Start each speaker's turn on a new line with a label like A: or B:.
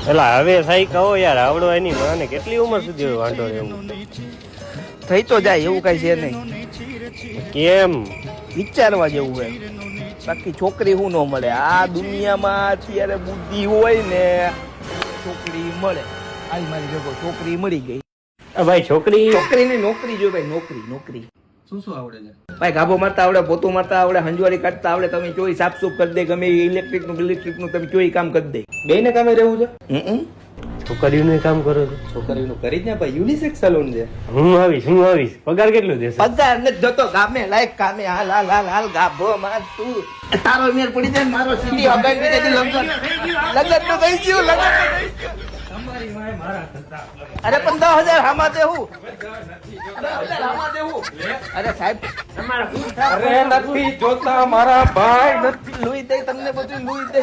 A: એટલે હવે થઈ કહો યાર આવડો એની મને કેટલી ઉંમર સુધી વાંધો રહેવું
B: થઈ તો જાય એવું કઈ છે નહીં,
A: કેમ
B: વિચારવા જેવું છે. બાકી છોકરી શું ન મળે આ દુનિયામાં અત્યારે, બુદ્ધિ હોય ને છોકરી મળે. આજ મારી ભેગો છોકરી મળી ગઈ.
A: ભાઈ
B: છોકરીની નોકરી જો ભાઈ, નોકરી.
C: શું શું આવડે છે?
B: ભાઈ ગાભો મારતા આવડે, પોતું મારતા આવડે, હંજવારી કાઢતા આવડે, તમે ચોઈ સાફ સુફ કરી દે, ગમે ઇલેક્ટ્રિક નું તમે ચોઈ કામ કરી દે.
C: બે ને કામે રહેવું છે?
A: છોકરીઓનું કામ કરો છો?
C: છોકરીનું કરી જ ને ભાઈ, યુનિસેક્સ સલૂન છે.
A: હું આવીશ. પગાર કેટલો દેશે?
B: પગાર નથી જતો ગામે લાયક કામે. હાલ ગાભો માર તું. તારો મેર પડી જાય ને મારો સીધી અગાઈ દે લગન નું થઈ ગયું. અરે 15,000 હામાં દેવું. અરે સાહેબ
C: અરે નથી જોતા મારા ભાઈ, નથી
B: લુઈ દે તમને, બધું લુઈ દે.